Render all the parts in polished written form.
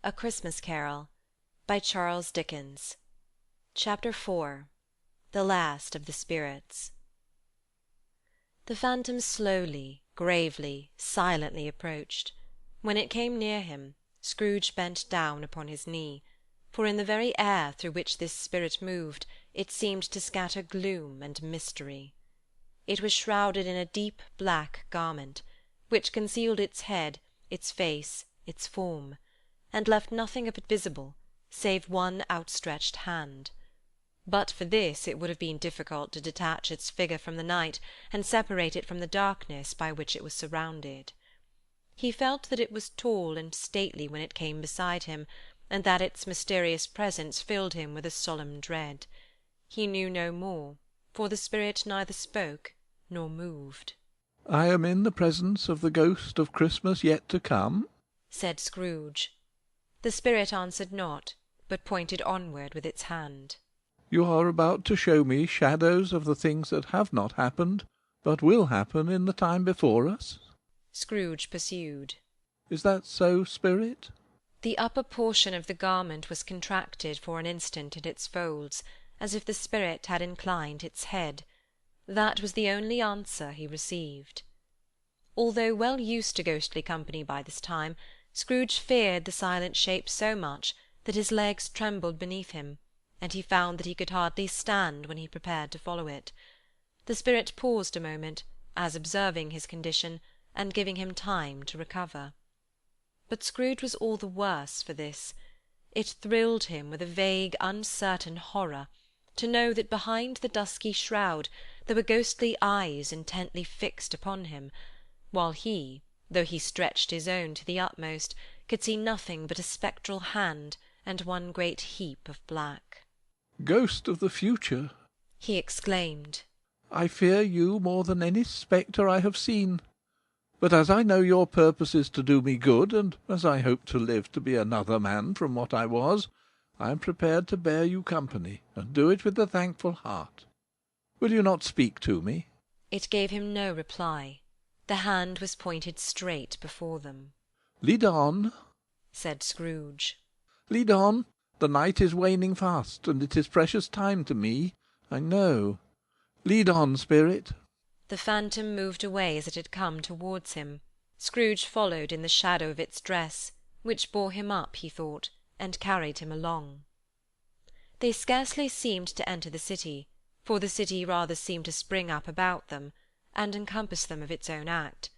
A Christmas Carol, by Charles Dickens. Chapter 4. The Last of the Spirits. The phantom slowly, gravely, silently approached. When it came near him, Scrooge bent down upon his knee, for in the very air through which this spirit moved it seemed to scatter gloom and mystery. It was shrouded in a deep black garment, which concealed its head, its face, its form, and left nothing of it visible, save one outstretched hand. But for this it would have been difficult to detach its figure from the night, and separate it from the darkness by which it was surrounded. He felt that it was tall and stately when it came beside him, and that its mysterious presence filled him with a solemn dread. He knew no more, for the spirit neither spoke nor moved. "I am in the presence of the ghost of Christmas yet to come?" said Scrooge. The spirit answered not, but pointed onward with its hand. "You are about to show me shadows of the things that have not happened, but will happen in the time before us?" Scrooge pursued. "Is that so, spirit?" The upper portion of the garment was contracted for an instant in its folds, as if the spirit had inclined its head. That was the only answer he received. Although well used to ghostly company by this time, Scrooge feared the silent shape so much that his legs trembled beneath him, and he found that he could hardly stand when he prepared to follow it. The spirit paused a moment, as observing his condition, and giving him time to recover. But Scrooge was all the worse for this. It thrilled him with a vague, uncertain horror to know that behind the dusky shroud there were ghostly eyes intently fixed upon him, while he, though he stretched his own to the utmost, could see nothing but a spectral hand and one great heap of black. "Ghost of the future!" he exclaimed. "I fear you more than any spectre I have seen. But as I know your purpose is to do me good, and as I hope to live to be another man from what I was, I am prepared to bear you company, and do it with a thankful heart. Will you not speak to me?" It gave him no reply. The hand was pointed straight before them. "Lead on," said Scrooge. "lead on. The night is waning fast, and it is precious time to me, I know. Lead on, spirit." The phantom moved away as it had come towards him. Scrooge followed in the shadow of its dress, which bore him up, he thought, and carried him along. They scarcely seemed to enter the city, for the city rather seemed to spring up about them, and encompass them of its own act.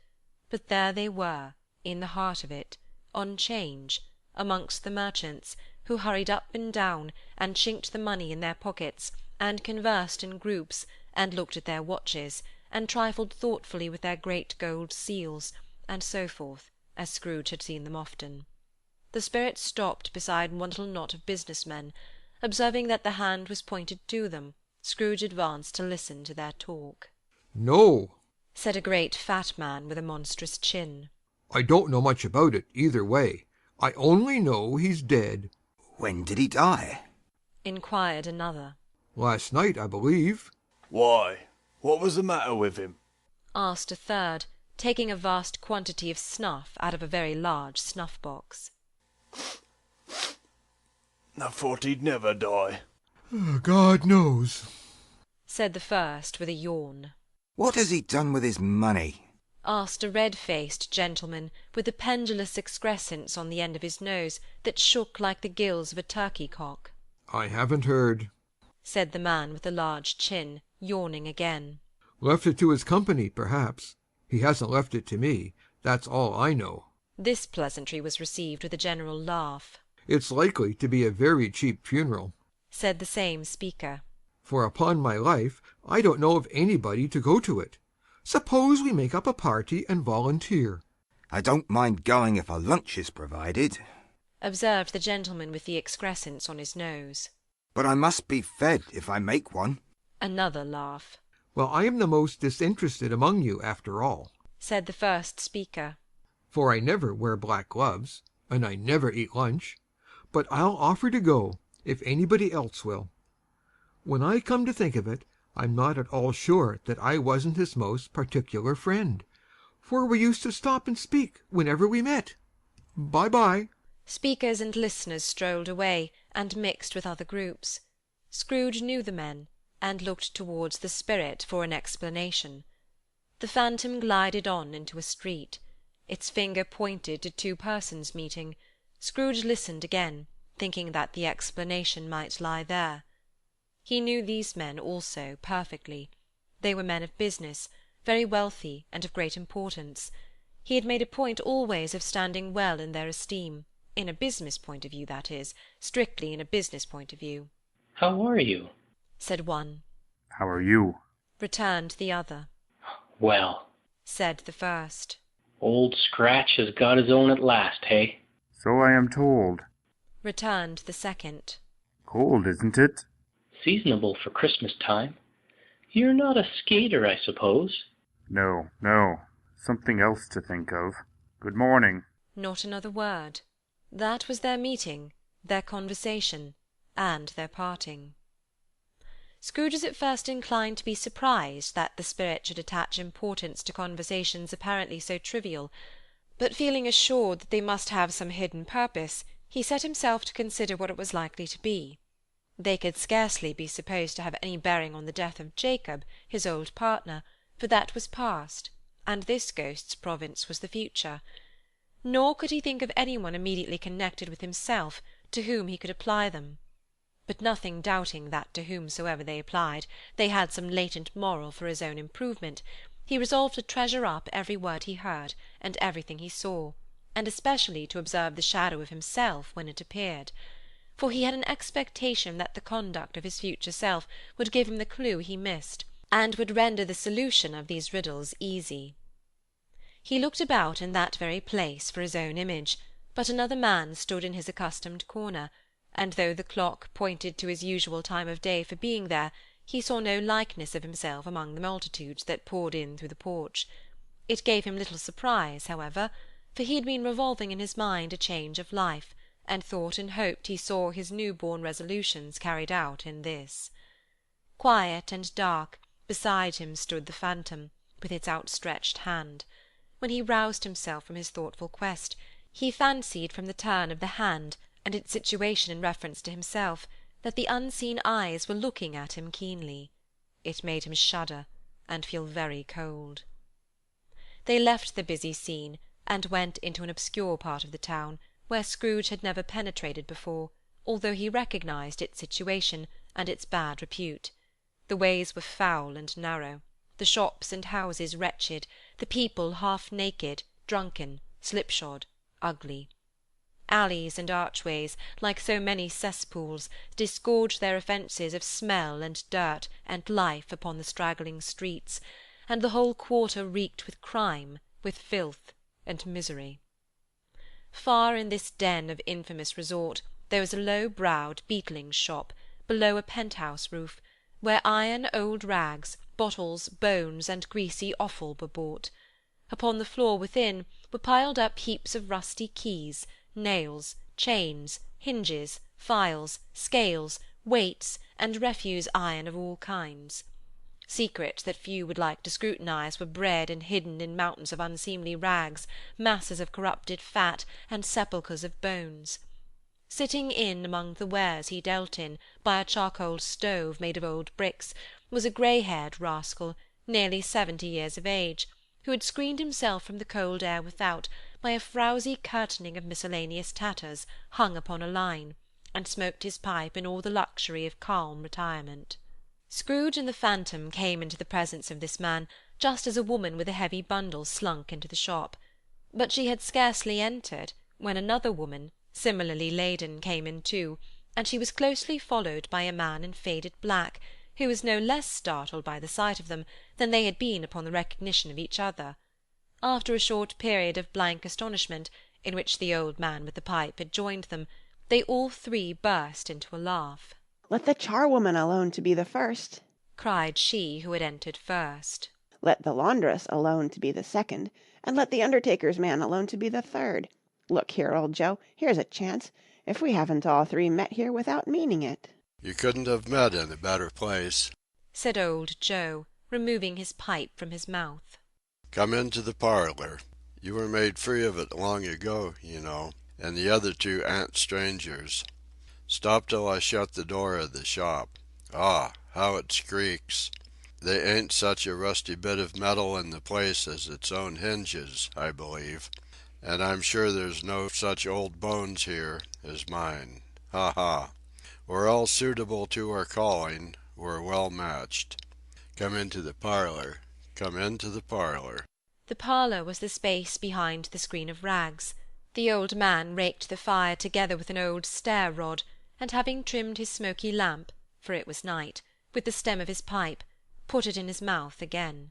But there they were, in the heart of it, on 'Change, amongst the merchants, who hurried up and down, and chinked the money in their pockets, and conversed in groups, and looked at their watches, and trifled thoughtfully with their great gold seals, and so forth, as Scrooge had seen them often. The spirit stopped beside one little knot of business men. Observing that the hand was pointed to them, Scrooge advanced to listen to their talk. "No," said a great fat man with a monstrous chin. "I don't know much about it either way. I only know he's dead." "When did he die?" inquired another. "Last night, I believe." "Why, what was the matter with him?" asked a third, taking a vast quantity of snuff out of a very large snuff-box. "I thought he'd never die." "God knows," said the first with a yawn. "What has he done with his money?" asked a red-faced gentleman with a pendulous excrescence on the end of his nose that shook like the gills of a turkey-cock. "I haven't heard," said the man with the large chin, yawning again. "Left it to his company, perhaps. He hasn't left it to me. That's all I know." This pleasantry was received with a general laugh. "It's likely to be a very cheap funeral," said the same speaker. "for upon my life I don't know of anybody to go to it. Suppose we make up a party and volunteer." "I don't mind going if a lunch is provided," observed the gentleman with the excrescence on his nose. "but I must be fed if I make one." Another laugh. "Well, I am the most disinterested among you, after all," said the first speaker. "for I never wear black gloves, and I never eat lunch. But I'll offer to go, if anybody else will. When I come to think of it, I'm not at all sure that I wasn't his most particular friend, for we used to stop and speak whenever we met. Bye-bye." Speakers and listeners strolled away, and mixed with other groups. Scrooge knew the men, and looked towards the spirit for an explanation. The phantom glided on into a street. Its finger pointed to two persons meeting. Scrooge listened again, thinking that the explanation might lie there. He knew these men also perfectly. They were men of business, very wealthy and of great importance. He had made a point always of standing well in their esteem, in a business point of view, that is, strictly in a business point of view. "How are you?" said one. "How are you?" returned the other. "Well," said the first. "Old Scratch has got his own at last, hey?" "So I am told." returned the second. "Cold, isn't it?" "Seasonable for Christmas time. You're not a skater, I suppose?" "No, no. Something else to think of. Good morning." Not another word. That was their meeting, their conversation, and their parting. Scrooge was at first inclined to be surprised that the spirit should attach importance to conversations apparently so trivial, but feeling assured that they must have some hidden purpose, he set himself to consider what it was likely to be. They could scarcely be supposed to have any bearing on the death of Jacob, his old partner, for that was past, and this ghost's province was the future. Nor could he think of any one immediately connected with himself, to whom he could apply them. But nothing doubting that to whomsoever they applied, they had some latent moral for his own improvement, he resolved to treasure up every word he heard, and everything he saw, and especially to observe the shadow of himself when it appeared. For he had an expectation that the conduct of his future self would give him the clue he missed, and would render the solution of these riddles easy. He looked about in that very place for his own image, but another man stood in his accustomed corner, and though the clock pointed to his usual time of day for being there, he saw no likeness of himself among the multitudes that poured in through the porch. It gave him little surprise, however, for he had been revolving in his mind a change of life, and thought and hoped he saw his new-born resolutions carried out in this. Quiet and dark, beside him stood the phantom, with its outstretched hand. When he roused himself from his thoughtful quest, he fancied from the turn of the hand, and its situation in reference to himself, that the unseen eyes were looking at him keenly. It made him shudder, and feel very cold. They left the busy scene, and went into an obscure part of the town, where Scrooge had never penetrated before, although he recognised its situation and its bad repute. The ways were foul and narrow, the shops and houses wretched, the people half naked, drunken, slipshod, ugly. Alleys and archways, like so many cesspools, disgorged their offences of smell and dirt and life upon the straggling streets, and the whole quarter reeked with crime, with filth, and misery. Far in this den of infamous resort there was a low-browed beetling's shop, below a penthouse roof, where iron, old rags, bottles, bones, and greasy offal were bought. Upon the floor within were piled up heaps of rusty keys, nails, chains, hinges, files, scales, weights, and refuse iron of all kinds. Secrets that few would like to scrutinize were bred and hidden in mountains of unseemly rags, masses of corrupted fat, and sepulchres of bones. Sitting in among the wares he dealt in, by a charcoal stove made of old bricks, was a grey-haired rascal, nearly 70 years of age, who had screened himself from the cold air without by a frowsy curtaining of miscellaneous tatters hung upon a line, and smoked his pipe in all the luxury of calm retirement. Scrooge and the phantom came into the presence of this man, just as a woman with a heavy bundle slunk into the shop. But she had scarcely entered, when another woman, similarly laden, came in too, and she was closely followed by a man in faded black, who was no less startled by the sight of them than they had been upon the recognition of each other. After a short period of blank astonishment, in which the old man with the pipe had joined them, they all three burst into a laugh. "Let the charwoman alone to be the first," cried she who had entered first. "let the laundress alone to be the second, and let the undertaker's man alone to be the third. Look here, old Joe, here's a chance, if we haven't all three met here without meaning it." "You couldn't have met in a better place," said old Joe, removing his pipe from his mouth. "Come into the parlour. You were made free of it long ago, you know. and the other two ant strangers. Stop till I shut the door of the shop. Ah, how it squeaks! They ain't such a rusty bit of metal in the place as its own hinges, I believe, and I'm sure there's no such old bones here as mine. Ha ha! We're all suitable to our calling, we're well matched. Come into the parlor. Come into the parlor. The parlour was the space behind the screen of rags. The old man raked the fire together with an old stair-rod, and having trimmed his smoky lamp, for it was night, with the stem of his pipe, put it in his mouth again.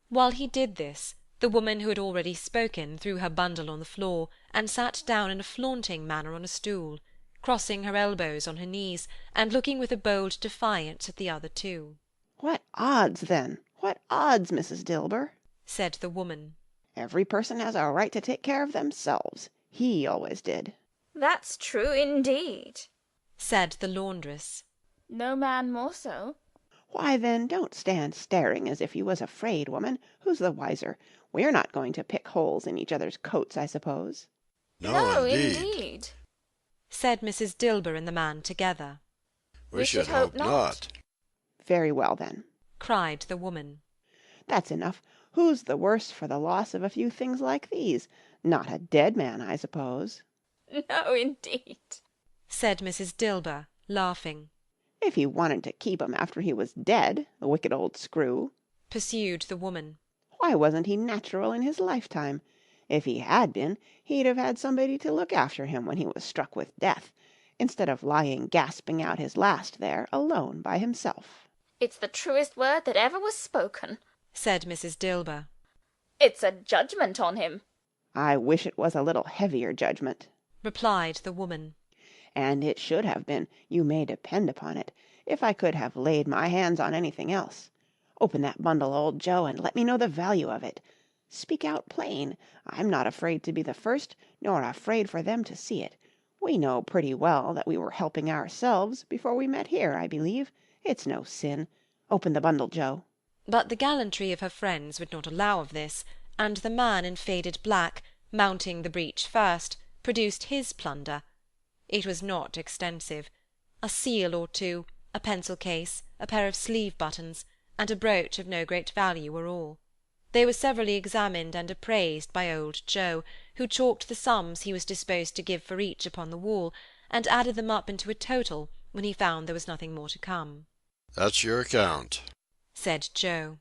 While he did this, the woman who had already spoken threw her bundle on the floor, and sat down in a flaunting manner on a stool, crossing her elbows on her knees, and looking with a bold defiance at the other two. "What odds, then? What odds, Mrs. Dilber?" said the woman. "Every person has a right to take care of themselves. He always did." "That's true, indeed," said the laundress. "No man more so." "Why, then, don't stand staring as if you was afraid, woman. Who's the wiser? We're not going to pick holes in each other's coats, I suppose." No, indeed, said Mrs. Dilber and the man together. We should hope not. "Very well, then," cried the woman. "that's enough. Who's the worse for the loss of a few things like these? Not a dead man, I suppose." "No, indeed," said Mrs. Dilber, laughing. "If he wanted to keep 'em after he was dead, the wicked old screw," pursued the woman, "why wasn't he natural in his lifetime? If he had been, he'd have had somebody to look after him when he was struck with death, instead of lying gasping out his last there, alone by himself." "It's the truest word that ever was spoken," said Mrs. Dilber. "It's a judgment on him." "I wish it was a little heavier judgment," replied the woman. "and it should have been, you may depend upon it, if I could have laid my hands on anything else. Open that bundle, old Joe, and let me know the value of it. Speak out plain. I'm not afraid to be the first, nor afraid for them to see it. We know pretty well that we were helping ourselves before we met here, I believe. It's no sin. Open the bundle, Joe." But the gallantry of her friends would not allow of this, and the man in faded black, mounting the breach first, produced his plunder. It was not extensive. A seal or two, a pencil-case, a pair of sleeve-buttons, and a brooch of no great value were all. They were severally examined and appraised by old Joe, who chalked the sums he was disposed to give for each upon the wall, and added them up into a total when he found there was nothing more to come. That's your account, said Joe.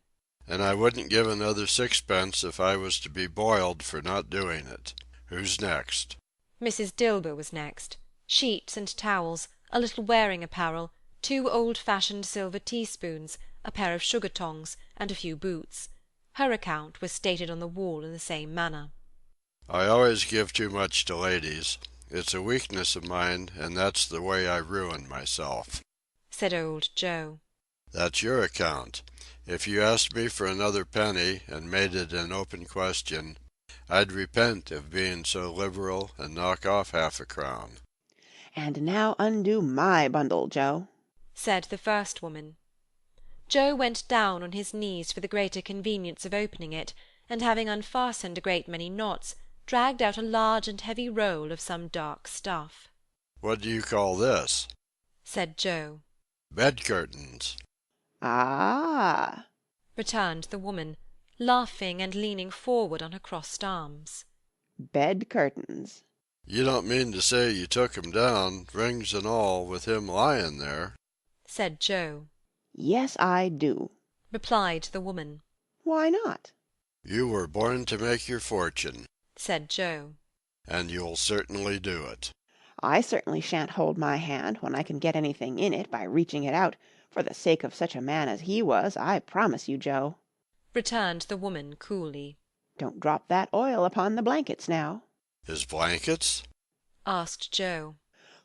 And I wouldn't give another sixpence if I was to be boiled for not doing it. Who's next? Mrs. Dilber was next. Sheets and towels, a little wearing apparel, 2 old-fashioned silver teaspoons, a pair of sugar-tongs, and a few boots. Her account was stated on the wall in the same manner. I always give too much to ladies. It's a weakness of mine, and that's the way I ruin myself, said old Joe. That's your account. If you asked me for another penny and made it an open question, I'd repent of being so liberal and knock off half a crown. "And now undo my bundle, Joe," said the first woman. Joe went down on his knees for the greater convenience of opening it, and having unfastened a great many knots, dragged out a large and heavy roll of some dark stuff. What do you call this? said Joe. Bed curtains. "Ah!" returned the woman, laughing and leaning forward on her crossed arms. "Bed curtains." You don't mean to say you took 'em down, rings and all, with him lying there? said Joe. "Yes, I do," replied the woman. "Why not?" You were born to make your fortune, said Joe. and you'll certainly do it. "I certainly shan't hold my hand when I can get anything in it by reaching it out, for the sake of such a man as he was, I promise you, Joe," returned the woman coolly. "Don't drop that oil upon the blankets now." His blankets? asked Joe.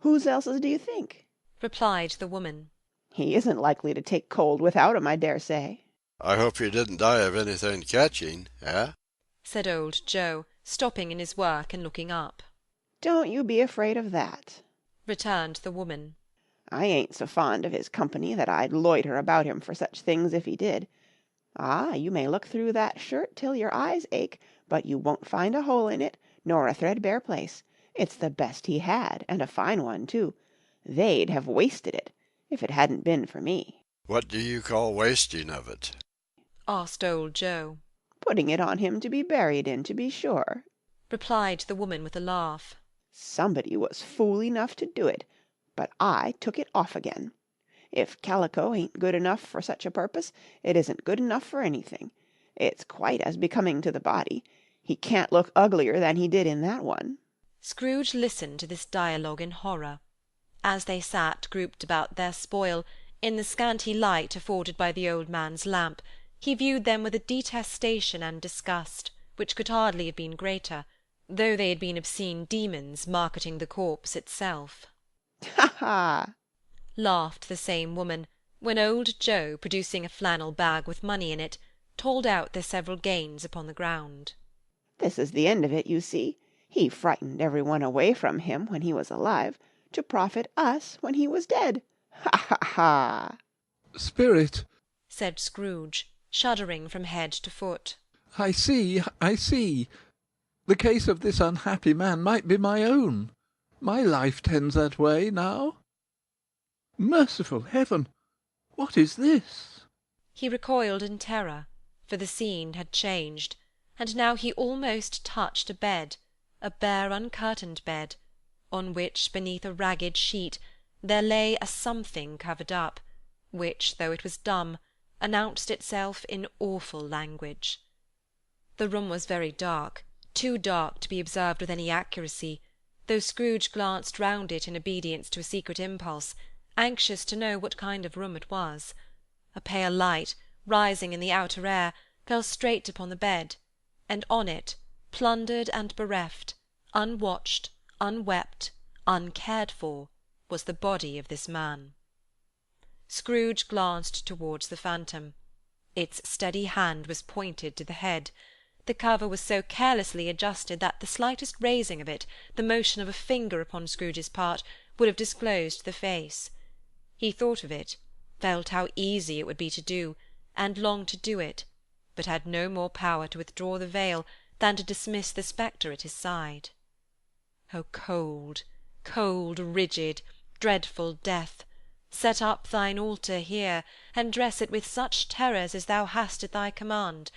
"Whose else's do you think?" replied the woman. "He isn't likely to take cold without 'em, I dare say." I hope he didn't die of anything catching, eh? said old Joe, stopping in his work and looking up. "Don't you be afraid of that," returned the woman. "I ain't so fond of his company that I'd loiter about him for such things if he did. Ah, you may look through that shirt till your eyes ache, but you won't find a hole in it, nor a threadbare place, It's the best he had, and a fine one, too. They'd have wasted it, if it hadn't been for me." What do you call wasting of it? asked old Joe. "Putting it on him to be buried in, to be sure," replied the woman with a laugh. "Somebody was fool enough to do it, but I took it off again. If calico ain't good enough for such a purpose, it isn't good enough for anything. It's quite as becoming to the body. He can't look uglier than he did in that one." Scrooge listened to this dialogue in horror. As they sat grouped about their spoil, in the scanty light afforded by the old man's lamp, he viewed them with a detestation and disgust, which could hardly have been greater, though they had been obscene demons marketing the corpse itself. "Ha, ha!" laughed the same woman, when old Joe, producing a flannel bag with money in it, told out their several gains upon the ground. "This is the end of it, you see. He frightened every one away from him when he was alive, to profit us when he was dead. Ha, ha, ha!" Spirit, said Scrooge, shuddering from head to foot. I see, I see. The case of this unhappy man might be my own. My life tends that way now. Merciful heaven! What is this? He recoiled in terror, for the scene had changed, and now he almost touched a bed, a bare uncurtained bed, on which, beneath a ragged sheet, there lay a something covered up, which, though it was dumb, announced itself in awful language. The room was very dark, too dark to be observed with any accuracy, though Scrooge glanced round it in obedience to a secret impulse, anxious to know what kind of room it was. A pale light, rising in the outer air, fell straight upon the bed, and on it, plundered and bereft, unwatched, unwept, uncared for, was the body of this man. Scrooge glanced towards the phantom. Its steady hand was pointed to the head. The cover was so carelessly adjusted that the slightest raising of it, the motion of a finger upon Scrooge's part, would have disclosed the face. He thought of it, felt how easy it would be to do, and longed to do it, but had no more power to withdraw the veil than to dismiss the spectre at his side. O cold, cold, rigid, dreadful death! Set up thine altar here, and dress it with such terrors as thou hast at thy command,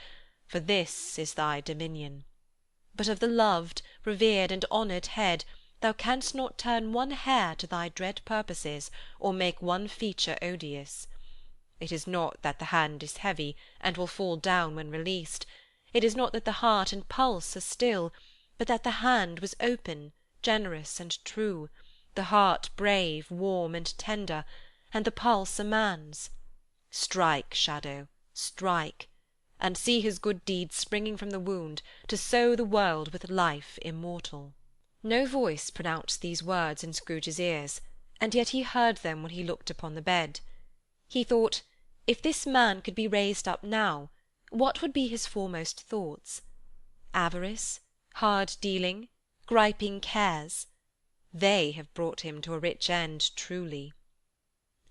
for this is thy dominion. But of the loved, revered, and honoured head, thou canst not turn one hair to thy dread purposes, or make one feature odious. It is not that the hand is heavy, and will fall down when released. It is not that the heart and pulse are still, but that the hand was open, generous, and true, the heart brave, warm, and tender, and the pulse a man's. Strike, Shadow, strike, and see his good deeds springing from the wound, to sow the world with life immortal. No voice pronounced these words in Scrooge's ears, and yet he heard them when he looked upon the bed. He thought, if this man could be raised up now, what would be his foremost thoughts? Avarice, hard dealing, griping cares. They have brought him to a rich end truly.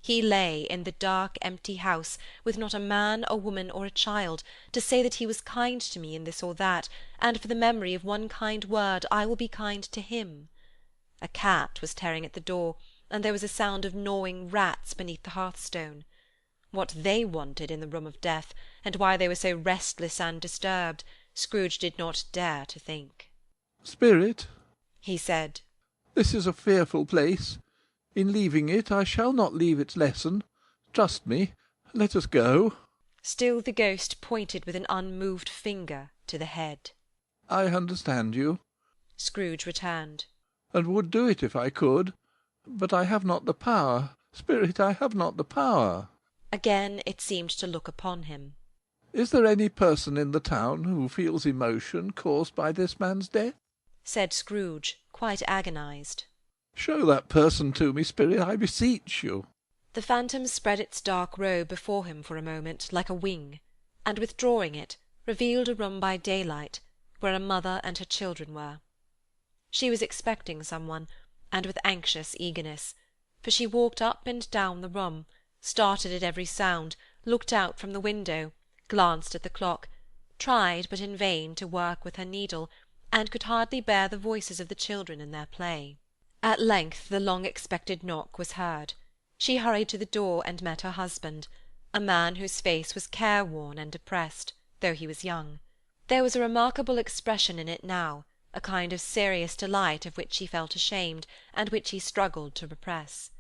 He lay in the dark, empty house, with not a man, a woman, or a child, to say that he was kind to me in this or that, and for the memory of one kind word I will be kind to him. A cat was tearing at the door, and there was a sound of gnawing rats beneath the hearthstone. What they wanted in the room of death, and why they were so restless and disturbed, Scrooge did not dare to think. Spirit, he said, this is a fearful place. In leaving it, I shall not leave its lesson. Trust me. Let us go. Still the ghost pointed with an unmoved finger to the head. I understand you, Scrooge returned, and would do it if I could. But I have not the power. Spirit, I have not the power. Again it seemed to look upon him. Is there any person in the town who feels emotion caused by this man's death? Said Scrooge, quite agonized. Show that person to me, Spirit, I beseech you. The phantom spread its dark robe before him for a moment, like a wing, and withdrawing it, revealed a room by daylight, where a mother and her children were. She was expecting someone, and with anxious eagerness, for she walked up and down the room, started at every sound, looked out from the window, glanced at the clock, tried, but in vain, to work with her needle, and could hardly bear the voices of the children in their play. At length the long-expected knock was heard. She hurried to the door and met her husband, a man whose face was careworn and depressed, though he was young. There was a remarkable expression in it now, a kind of serious delight of which he felt ashamed, and which he struggled to repress.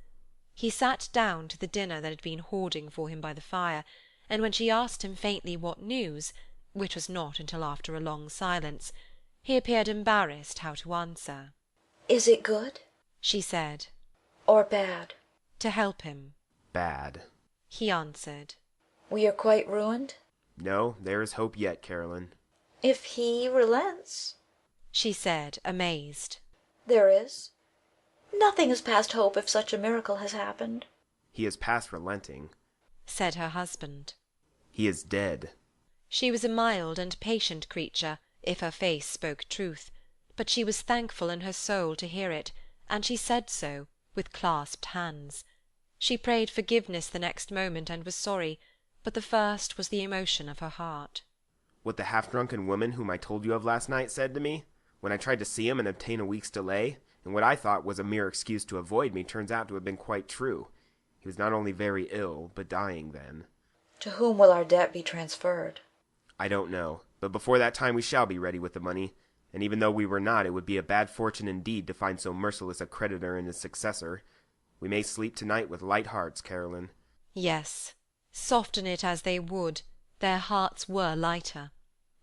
He sat down to the dinner that had been hoarding for him by the fire, and when she asked him faintly what news, which was not until after a long silence, he appeared embarrassed how to answer. "Is it good?" she said. "Or bad?" To help him. "Bad," he answered. "We are quite ruined?" "No, there is hope yet, Caroline." "If he relents?" she said, amazed. "There is? Nothing is past hope if such a miracle has happened." "He is past relenting," said her husband. "He is dead." She was a mild and patient creature, if her face spoke truth, but she was thankful in her soul to hear it, and she said so, with clasped hands. She prayed forgiveness the next moment and was sorry, but the first was the emotion of her heart. "What the half-drunken woman whom I told you of last night said to me, when I tried to see him and obtain a week's delay, and what I thought was a mere excuse to avoid me, turns out to have been quite true. He was not only very ill, but dying then." "To whom will our debt be transferred?" "I don't know, but before that time we shall be ready with the money, and even though we were not, it would be a bad fortune indeed to find so merciless a creditor and his successor. We may sleep tonight with light hearts, Caroline." Yes, soften it as they would, their hearts were lighter.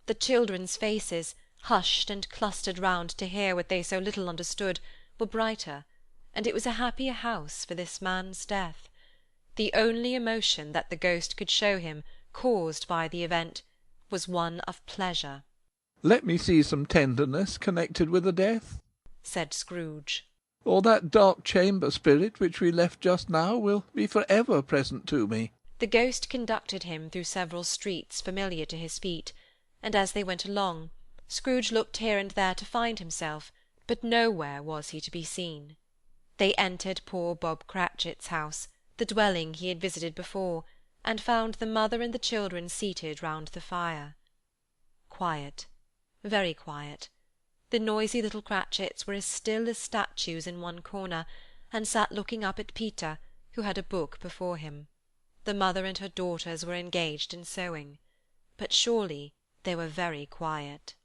The children's faces, hushed and clustered round to hear what they so little understood, were brighter, and it was a happier house for this man's death. The only emotion that the ghost could show him, caused by the event, was one of pleasure. "Let me see some tenderness connected with the death," said Scrooge. "or that dark chamber spirit which we left just now will be for ever present to me." The ghost conducted him through several streets familiar to his feet, and as they went along, Scrooge looked here and there to find himself, but nowhere was he to be seen. They entered poor Bob Cratchit's house, the dwelling he had visited before, and found the mother and the children seated round the fire. Quiet, very quiet. The noisy little Cratchits were as still as statues in one corner, and sat looking up at Peter, who had a book before him. The mother and her daughters were engaged in sewing. But surely they were very quiet.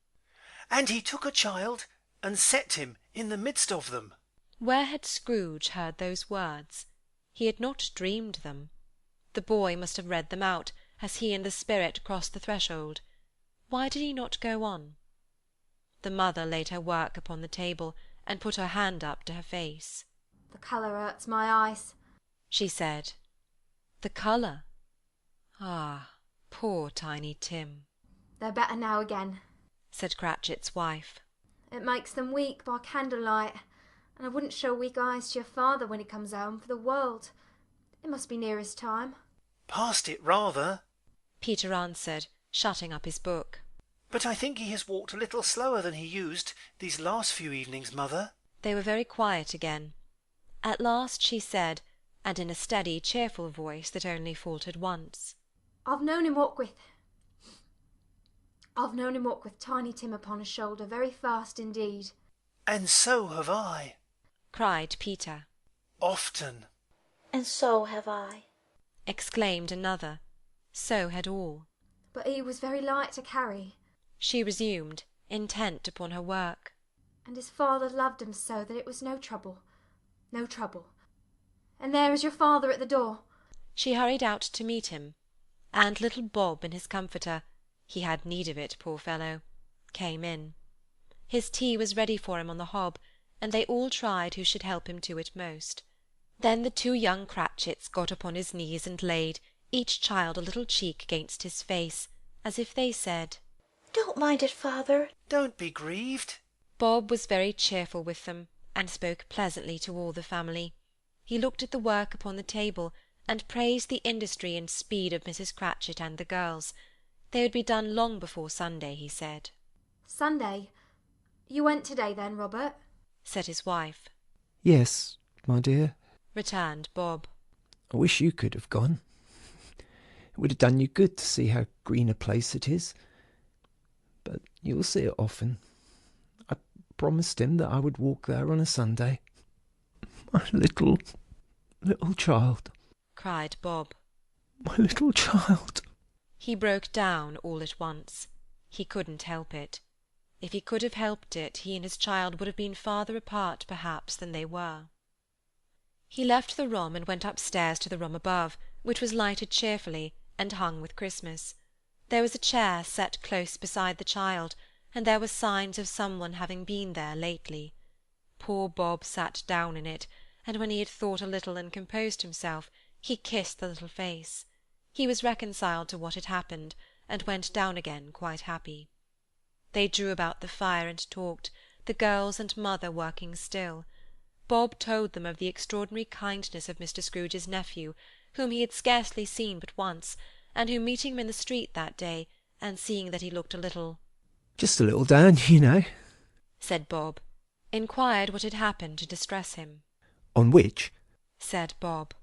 "And he took a child, and set him in the midst of them." Where had Scrooge heard those words? He had not dreamed them. The boy must have read them out, as he and the spirit crossed the threshold. Why did he not go on? The mother laid her work upon the table, and put her hand up to her face. "The colour hurts my eyes," she said. The colour? Ah, poor Tiny Tim. "They're better now again," said Cratchit's wife. "It makes them weak by candlelight, and I wouldn't show weak eyes to your father when he comes home for the world. It must be near his time." "Past it, rather," Peter answered, shutting up his book. "But I think he has walked a little slower than he used these last few evenings, mother." They were very quiet again. At last she said, and in a steady, cheerful voice that only faltered once, I've known him walk with Tiny Tim upon his shoulder very fast indeed." "And so have I," cried Peter. "Often." "And so have I," exclaimed another. So had all. "But he was very light to carry," she resumed, intent upon her work. "And his father loved him so that it was no trouble. No trouble. And there is your father at the door." She hurried out to meet him, and little Bob in his comforter, he had need of it, poor fellow, came in. His tea was ready for him on the hob, and they all tried who should help him to it most. Then the two young Cratchits got upon his knees and laid, each child a little cheek against his face, as if they said, "Don't mind it, father." "Don't be grieved." Bob was very cheerful with them, and spoke pleasantly to all the family. He looked at the work upon the table, and praised the industry and speed of Mrs. Cratchit and the girls. They would be done long before Sunday, he said. "Sunday? You went to-day then, Robert?" said his wife. "Yes, my dear," returned Bob. "I wish you could have gone. It would have done you good to see how green a place it is. But you'll see it often. promised him that I would walk there on a Sunday. My little child. cried Bob. My little child. He broke down all at once. He couldn't help it. If he could have helped it, he and his child would have been farther apart, perhaps, than they were. He left the room and went upstairs to the room above, which was lighted cheerfully, and hung with Christmas. There was a chair set close beside the child, and there were signs of some one having been there lately. Poor Bob sat down in it, and when he had thought a little and composed himself, he kissed the little face. He was reconciled to what had happened, and went down again quite happy. They drew about the fire and talked, the girls and mother working still. Bob told them of the extraordinary kindness of Mr. Scrooge's nephew, whom he had scarcely seen but once, and who, meeting him in the street that day, and seeing that he looked a little— "Just a little down, you know," said Bob, inquired what had happened to distress him. "On which," said Bob,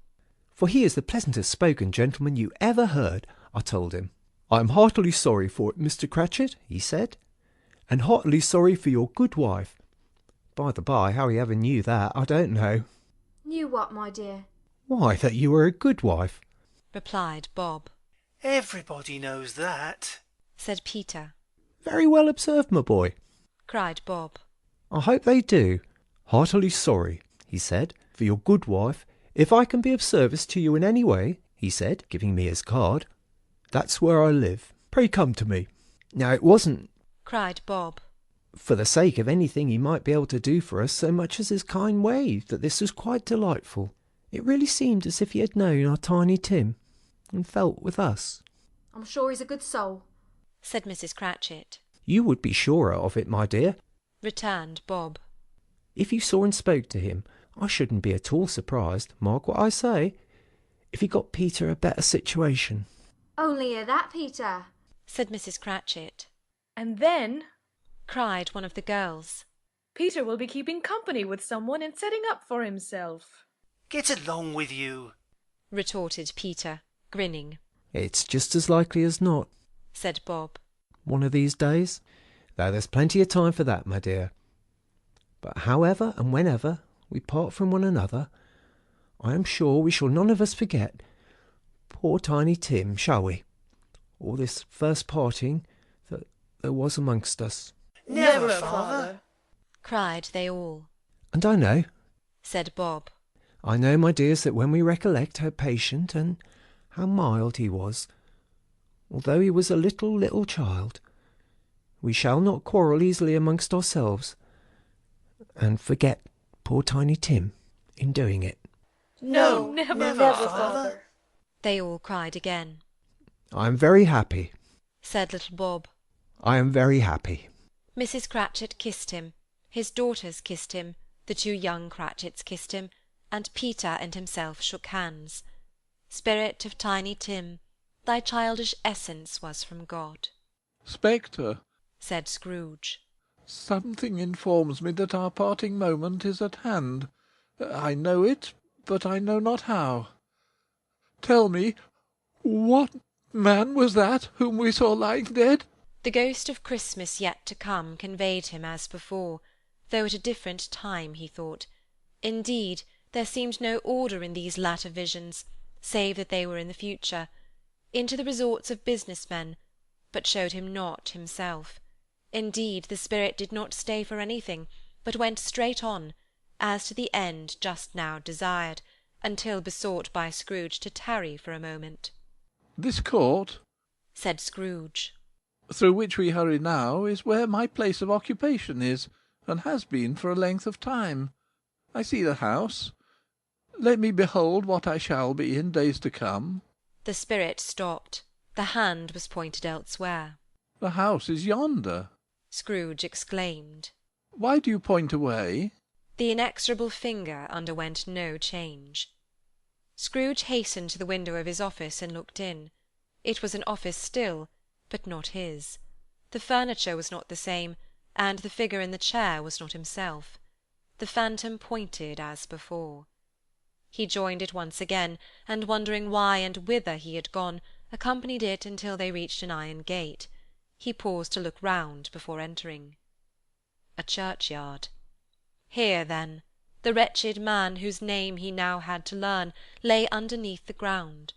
"for he is the pleasantest spoken gentleman you ever heard," I told him. "I am heartily sorry for it, Mr. Cratchit," he said, "and heartily sorry for your good wife. By the by, how he ever knew that, I don't know." Knew what, my dear? "Why, that you were a good wife," replied Bob. Everybody knows that, said Peter. "Very well observed, my boy," cried Bob. "I hope they do. Heartily sorry," he said, "for your good wife. If I can be of service to you in any way," he said, giving me his card, "that's where I live. Pray come to me." Now it wasn't, cried Bob, for the sake of anything he might be able to do for us so much as his kind way that this was quite delightful. It really seemed as if he had known our Tiny Tim, and felt with us. I'm sure he's a good soul, said Mrs. Cratchit. You would be surer of it, my dear, returned Bob. If you saw and spoke to him, I shouldn't be at all surprised, mark what I say, if he got Peter a better situation. Only hear that, Peter, said Mrs. Cratchit. And then, cried one of the girls, Peter will be keeping company with someone and setting up for himself. Get along with you, retorted Peter, grinning. It's just as likely as not, said Bob. One of these days, though there's plenty of time for that, my dear. But however and whenever we part from one another, I am sure we shall none of us forget poor Tiny Tim, shall we? Or this first parting that there was amongst us. Never, father, cried they all. And I know, said Bob, I know, my dears, that when we recollect how patient and how mild he was, although he was a little child, we shall not quarrel easily amongst ourselves, and forget poor Tiny Tim in doing it. No, never, father. They all cried again. I am very happy, said little Bob. I am very happy. Mrs. Cratchit kissed him, his daughters kissed him, the two young Cratchits kissed him, and Peter and himself shook hands. Spirit of Tiny Tim, thy childish essence was from God. Spectre, said Scrooge, something informs me that our parting moment is at hand. I know it, but I know not how. Tell me, what man was that whom we saw lying dead? The ghost of Christmas yet to come conveyed him as before, though at a different time, he thought. Indeed, there seemed no order in these latter visions, save that they were in the future, into the resorts of business men, but showed him not himself. Indeed, the spirit did not stay for anything, but went straight on, as to the end just now desired, until besought by Scrooge to tarry for a moment. This court, said Scrooge, through which we hurry now, is where my place of occupation is, and has been for a length of time. I see the house. Let me behold what I shall be in days to come. The spirit stopped. The hand was pointed elsewhere. The house is yonder, Scrooge exclaimed. Why do you point away? The inexorable finger underwent no change. Scrooge hastened to the window of his office and looked in. It was an office still, but not his. The furniture was not the same, and the figure in the chair was not himself. The phantom pointed as before. He joined it once again, and wondering why and whither he had gone, accompanied it until they reached an iron gate. He paused to look round before entering. a churchyard. Here, then, the wretched man whose name he now had to learn lay underneath the ground.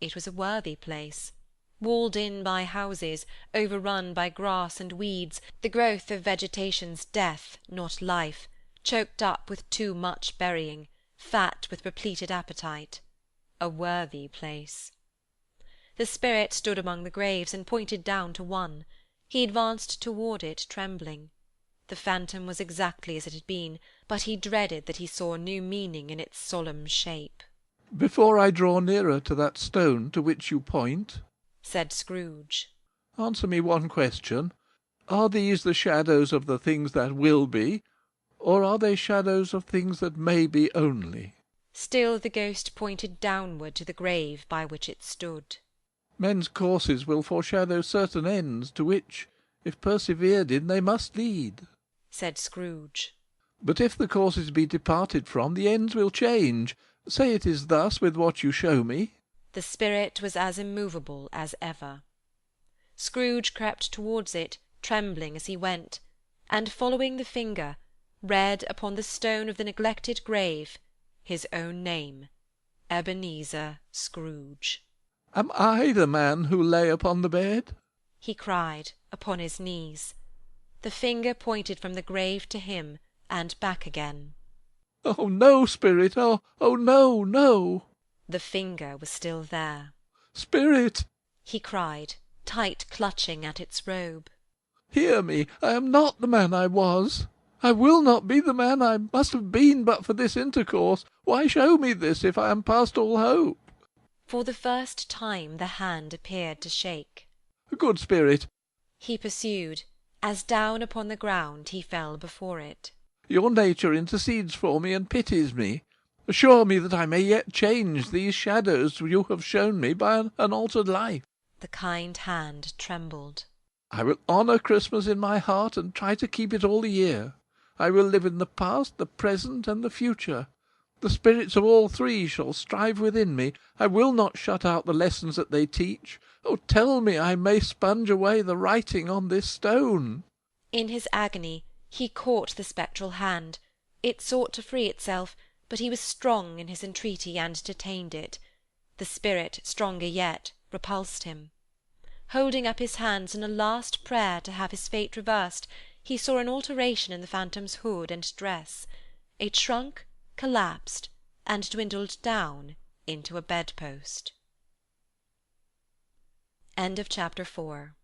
It was a worthy place, walled in by houses, overrun by grass and weeds, the growth of vegetation's death, not life, choked up with too much burying, fat with repleted appetite. A worthy place. The spirit stood among the graves and pointed down to one. He advanced toward it, trembling. The phantom was exactly as it had been, but he dreaded that he saw a new meaning in its solemn shape. "Before I draw nearer to that stone to which you point," said Scrooge, "answer me one question. Are these the shadows of the things that will be, or are they shadows of things that may be only?" Still the ghost pointed downward to the grave by which it stood. "Men's courses will foreshadow certain ends, to which, if persevered in, they must lead," said Scrooge. "But if the courses be departed from, the ends will change. Say it is thus with what you show me." The spirit was as immovable as ever. Scrooge crept towards it, trembling as he went, and, following the finger, read upon the stone of the neglected grave his own name, Ebenezer Scrooge. "Am I the man who lay upon the bed?" he cried, upon his knees. The finger pointed from the grave to him, and back again. "Oh, no, Spirit! Oh, no, no!" The finger was still there. "Spirit!" he cried, tight clutching at its robe. "Hear me! I am not the man I was. I will not be the man I must have been but for this intercourse. Why show me this, if I am past all hope?" For the first time the hand appeared to shake. "Good Spirit," he pursued, as down upon the ground he fell before it, "your nature intercedes for me and pities me. Assure me that I may yet change these shadows you have shown me by an altered life." The kind hand trembled. "I will honour Christmas in my heart, and try to keep it all the year. I will live in the past, the present, and the future. The spirits of all three shall strive within me. I will not shut out the lessons that they teach. Oh, tell me I may sponge away the writing on this stone." In his agony he caught the spectral hand. It sought to free itself, but he was strong in his entreaty, and detained it. The spirit, stronger yet, repulsed him. Holding up his hands in a last prayer to have his fate reversed, he saw an alteration in the phantom's hood and dress. It shrunk, collapsed, and dwindled down into a bedpost. End of chapter 4.